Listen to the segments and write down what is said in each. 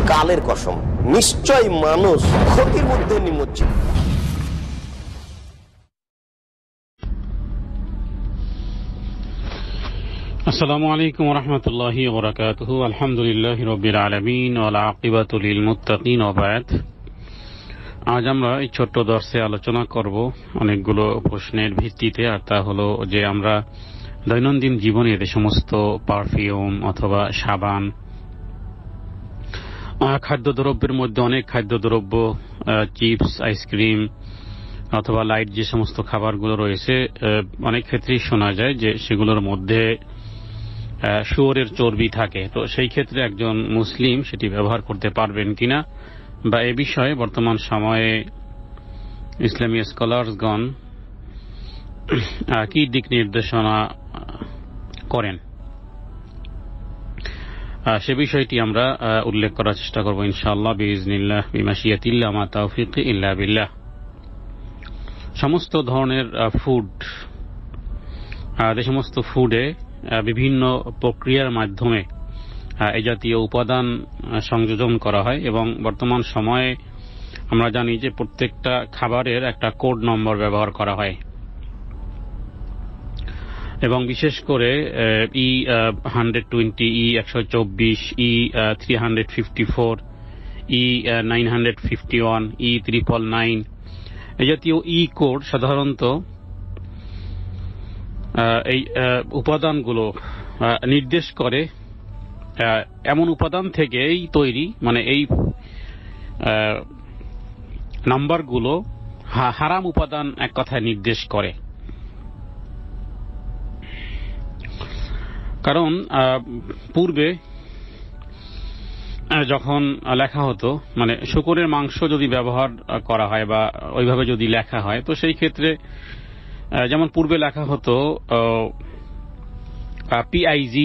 কালের কসম, নিশ্চয় মানুষ ক্ষতির মধ্যে নিমজ্জিত। আসসালামু আলাইকুম ওয়া রাহমাতুল্লাহি ওয়া বারাকাতুহু। আলহামদুলিল্লাহি রাব্বিল আলামিন ওয়াল আকিবাতু লিল মুত্তাকিন ওয়া বা'দ। আজ আমরা এই ছোট্ট দর্শে আলোচনা করব অনেকগুলো প্রশ্নের ভিত্তিতে, আর তা হলো যে আমরা দৈনন্দিন জীবনের যে সমস্ত পারফিউম অথবা সাবান, খাদ্যদ্রব্যের মধ্যে অনেক খাদ্যদ্রব্য, চিপস, আইসক্রিম অথবা লাইট যে সমস্ত খাবারগুলো রয়েছে, অনেক ক্ষেত্রেই শোনা যায় যে সেগুলোর মধ্যে শুয়োরের চর্বি থাকে। তো সেই ক্ষেত্রে একজন মুসলিম সেটি ব্যবহার করতে পারবেন কিনা, বা এ বিষয়ে বর্তমান সময়ে ইসলামী স্কলারসগণ কি দিক নির্দেশনা করেন, সে বিষয়টি আমরা উল্লেখ করার চেষ্টা করব ইনশাআল্লাহ বিইজনিল্লাহ বিমাশিয়াতিল্লাহ মা তাওফীকি ইল্লা বিল্লাহ। সমস্ত ধরনের ফুড, যে সমস্ত ফুডে বিভিন্ন প্রক্রিয়ার মাধ্যমে এই জাতীয় উপাদান সংযোজন করা হয়, এবং বর্তমান সময়ে আমরা জানি যে প্রত্যেকটা খাবারের একটা কোড নম্বর ব্যবহার করা হয়, এবং বিশেষ করে E120, E124, E354, E951, E999 এই জাতীয় কোড সাধারণত এই উপাদানগুলো নির্দেশ করে এমন উপাদান থেকেই তৈরি, মানে এই নাম্বারগুলো হারাম উপাদান এক কথায় নির্দেশ করে। কারণ পূর্বে যখন লেখা হতো, মানে শূকরের মাংস যদি ব্যবহার করা হয় বা ওইভাবে যদি লেখা হয়, তো সেই ক্ষেত্রে যেমন পূর্বে লেখা হতো PIG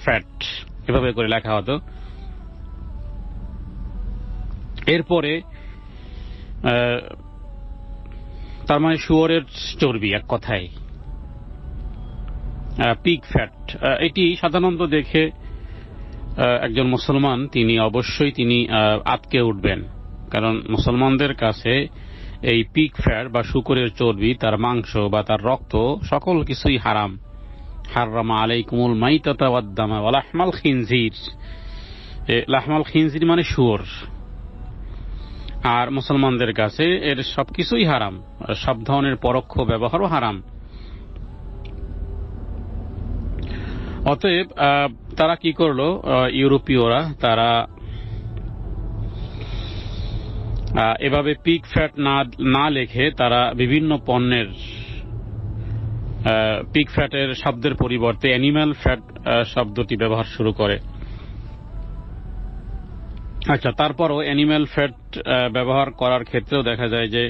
ফ্যাট, এভাবে করে লেখা হতো। এরপরে তার মানে শুয়োরের চর্বি, এক কথায় পিগ ফ্যাট। এটি সাধারণত দেখে একজন মুসলমান তিনি অবশ্যই আটকে উঠবেন, কারণ মুসলমানদের কাছে এই পিগ ফ্যাট বা শুকরের চর্বি, তার মাংস বা তার রক্ত, সকল কিছুই হারাম। হাররামা আলাইকুমুল মাইতাতা ওয়াদ দামা ওয়া লাহমাল খিনজির। লাহমাল খিনজির মানে শুয়োর, আর মুসলমানদের কাছে এর সবকিছুই হারাম, সব ধরনের পরোক্ষ ব্যবহারও হারাম। অতএব তারা কি করলো, ইউরোপীয়রা তারা এভাবে পিগ ফ্যাট না লেখে তারা বিভিন্ন পণ্যের পিগ ফ্যাটের শব্দের পরিবর্তে অ্যানিম্যাল ফ্যাট শব্দটি ব্যবহার শুরু করে। আচ্ছা, তারপরও অ্যানিম্যাল ফ্যাট ব্যবহার করার ক্ষেত্রেও দেখা যায় যে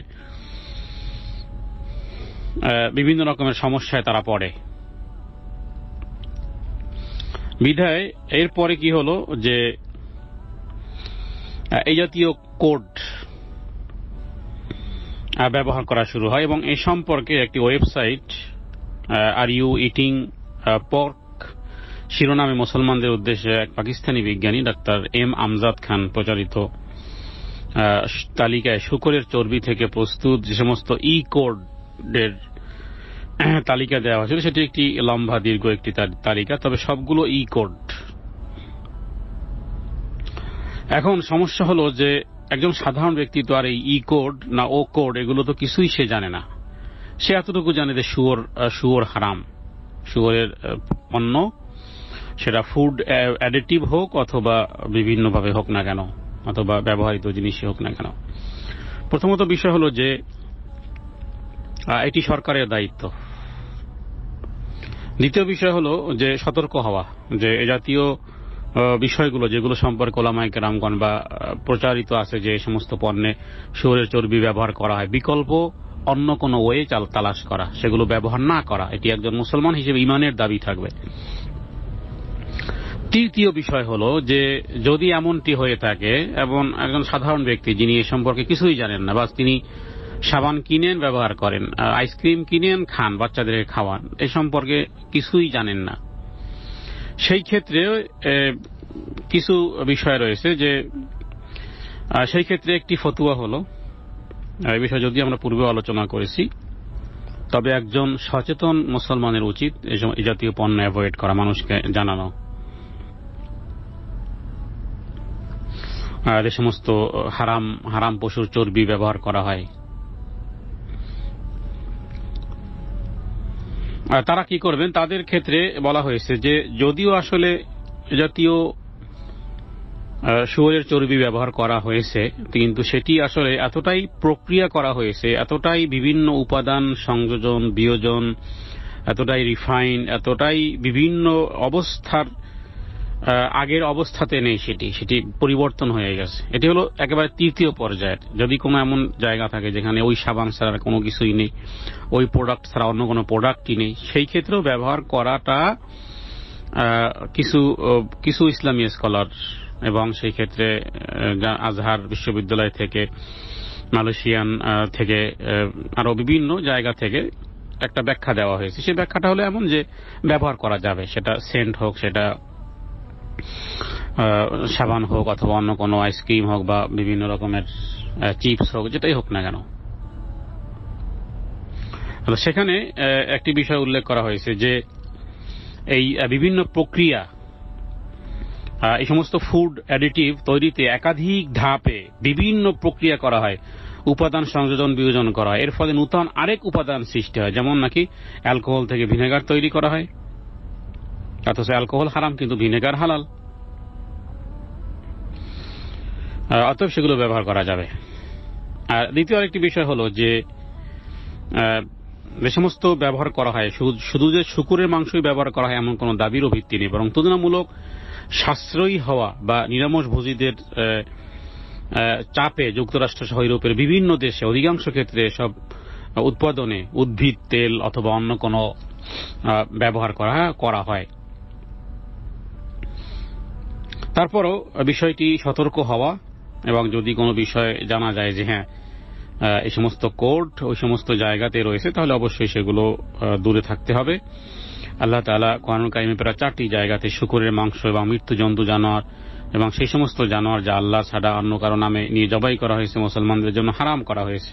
বিভিন্ন রকমের সমস্যায় তারা পড়ে। বিধায় এরপরে কি হলো যে এই জাতীয় কোড ব্যবহার করা শুরু হয়, এবং এই সম্পর্কে একটি website are you eating pork শিরোনামে মুসলমানদের উদ্দেশ্যে এক পাকিস্তানি বিজ্ঞানী ডাক্তার এম আমজাদ খান প্রচারিত তালিকায় শুকরের চর্বি থেকে প্রস্তুত যে সমস্ত কোডের তালিকা দেওয়া হয়েছিল, সেটি একটি লম্বা দীর্ঘ একটি তালিকা, তবে সবগুলো কোড। এখন সমস্যা হলো যে একজন সাধারণ ব্যক্তি তো আর এই কোড না ও কোড এগুলো তো কিছুই সে জানে না। সে এতটুকু জানে যে শুয়োর হারাম, শুয়োরের পণ্য, সেটা ফুড অ্যাডিটিভ হোক অথবা বিভিন্নভাবে হোক না কেন, অথবা ব্যবহৃত জিনিসই হোক না কেন। প্রথমত বিষয় হলো যে এটি সরকারের দায়িত্ব। দ্বিতীয় বিষয় হলো যে সতর্ক হওয়া, যে এ জাতীয় বিষয়গুলো যেগুলো সম্পর্কে ওলামায়ে কেরামগণ বা প্রচারিত আছে যে সমস্ত পণ্যে শুয়োরের চর্বি ব্যবহার করা হয়, বিকল্প অন্য কোনো ওয়ে তালাশ করা, সেগুলো ব্যবহার না করা, এটি একজন মুসলমান হিসেবে ঈমানের দাবি থাকবে। তৃতীয় বিষয় হলো যে যদি এমনটি হয়ে থাকে এবং একজন সাধারণ ব্যক্তি যিনি এ সম্পর্কে কিছুই জানেন না, বাস তিনি সাবান কিনেন ব্যবহার করেন, আইসক্রিম কিনেন খান, বাচ্চাদেরকে খাওয়ান, এ সম্পর্কে কিছুই জানেন না, সেই ক্ষেত্রে কিছু বিষয় রয়েছে যে সেই ক্ষেত্রে একটি ফতোয়া হলো, এই বিষয়ে যদি আমরা পূর্বে আলোচনা করেছি, তবে একজন সচেতন মুসলমানের উচিত এই জাতীয় পণ্য অ্যাভয়েড করা, মানুষকে জানানো। যে সমস্ত হারাম পশুর চর্বি ব্যবহার করা হয়, তারা কি করবেন? তাদের ক্ষেত্রে বলা হয়েছে যে যদিও আসলে জাতীয় শুয়োরের চর্বি ব্যবহার করা হয়েছে, কিন্তু সেটি আসলে এতটাই প্রক্রিয়া করা হয়েছে, এতটাই বিভিন্ন উপাদান সংযোজন বিয়োজন, এতটাই রিফাইন, এতটাই বিভিন্ন অবস্থার আগের অবস্থাতে নেই, সেটি পরিবর্তন হয়ে গেছে। এটি হলো একেবারে তৃতীয় পর্যায়ের। যদি কোনো এমন জায়গা থাকে যেখানে ওই সাবান ছাড়া কোনো কিছুই নেই, ওই প্রোডাক্ট ছাড়া অন্য কোনো প্রোডাক্টই নেই, সেই ক্ষেত্রেও ব্যবহার করাটা কিছু ইসলামী স্কলার এবং সেই ক্ষেত্রে আজহার বিশ্ববিদ্যালয় থেকে, মালয়েশিয়ান থেকে, আরো বিভিন্ন জায়গা থেকে একটা ব্যাখ্যা দেওয়া হয়েছে। সেই ব্যাখ্যাটা হলো এমন যে ব্যবহার করা যাবে, সেটা সেন্ট হোক, সেটা সাবান হোক, অথবা অন্য কোনো আইসক্রিম হোক, বা বিভিন্ন রকমের চিপস হোক, যেটাই হোক না কেন। সেখানে একটি বিষয় উল্লেখ করা হয়েছে যে এই বিভিন্ন প্রক্রিয়া, এই সমস্ত ফুড অ্যাডিটিভ তৈরিতে একাধিক ধাপে বিভিন্ন প্রক্রিয়া করা হয়, উপাদান সংযোজন বিয়োজন করা হয়, এর ফলে নূতন আরেক উপাদান সৃষ্টি হয়। যেমন নাকি অ্যালকোহল থেকে ভিনেগার তৈরি করা হয়, অথচ অ্যালকোহল হারাম কিন্তু ভিনেগার হালাল, অতএব সেগুলো ব্যবহার করা যাবে। আর দ্বিতীয় আরেকটি বিষয় হলো যে সমস্ত ব্যবহার করা হয়, শুধু যে শুকুরের মাংসই ব্যবহার করা হয় এমন কোনো দাবিরও ভিত্তি নেই, বরং তুলনামূলক সাশ্রয়ী হওয়া বা নিরামশভোজীদের চাপে যুক্তরাষ্ট্র সহ ইউরোপের বিভিন্ন দেশে অধিকাংশ ক্ষেত্রে সব উৎপাদনে উদ্ভিদ তেল অথবা অন্য কোনো ব্যবহার করা হয়। তারপরও বিষয়টি সতর্ক হওয়া, এবং যদি কোনো বিষয় জানা যায় যে হ্যাঁ এই সমস্ত কোড ওই সমস্ত জায়গাতে রয়েছে, তাহলে অবশ্যই সেগুলো দূরে থাকতে হবে। আল্লাহ তাআলা কোরআন কারিমে প্রায় 4টি জায়গাতে শুকরের মাংস এবং মৃত্যু জন্তু জানোয়ার এবং সেই সমস্ত জানোয়ার যা আল্লাহ ছাড়া অন্য কারো নামে নিয়ে জবাই করা হয়েছে মুসলমানদের জন্য হারাম করা হয়েছে।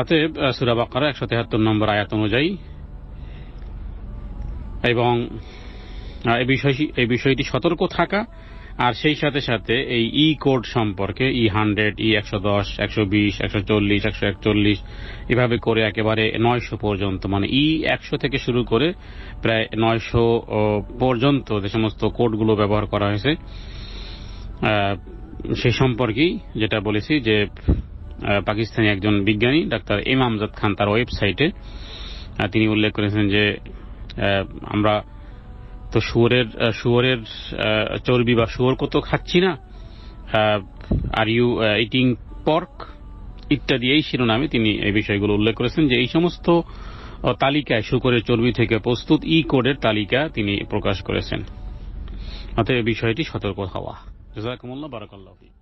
অতএব সূরা বাকারা 173 নম্বর আয়াত অনুযায়ী এবং এই বিষয়টি সতর্ক থাকা, আর সেই সাথে সাথে এই ই কোড সম্পর্কে E100, E110, 120, 140, 141 এভাবে করে একেবারে 900 পর্যন্ত, মানে E100 থেকে শুরু করে প্রায় 900 পর্যন্ত যে সমস্ত কোডগুলো ব্যবহার করা হয়েছে, সেই সম্পর্কেই যেটা বলেছি যে পাকিস্তানি একজন বিজ্ঞানী ডাক্তার ইমামজাদ খান তার ওয়েবসাইটে তিনি উল্লেখ করেছেন যে আমরা তো শুয়োরের চর্বি বা শুয়োর কত খাচ্ছি না, আর ইউ ইটিং পর্ক ইত্যাদি, এই শিরোনামে তিনি এই বিষয়গুলো উল্লেখ করেছেন যে এই সমস্ত তালিকায় শুকরের চর্বি থেকে প্রস্তুত ই কোডের তালিকা তিনি প্রকাশ করেছেন। অতএব বিষয়টি সতর্ক হওয়া। জাযাকুমুল্লাহ, বারাকাল্লাহু ফিক।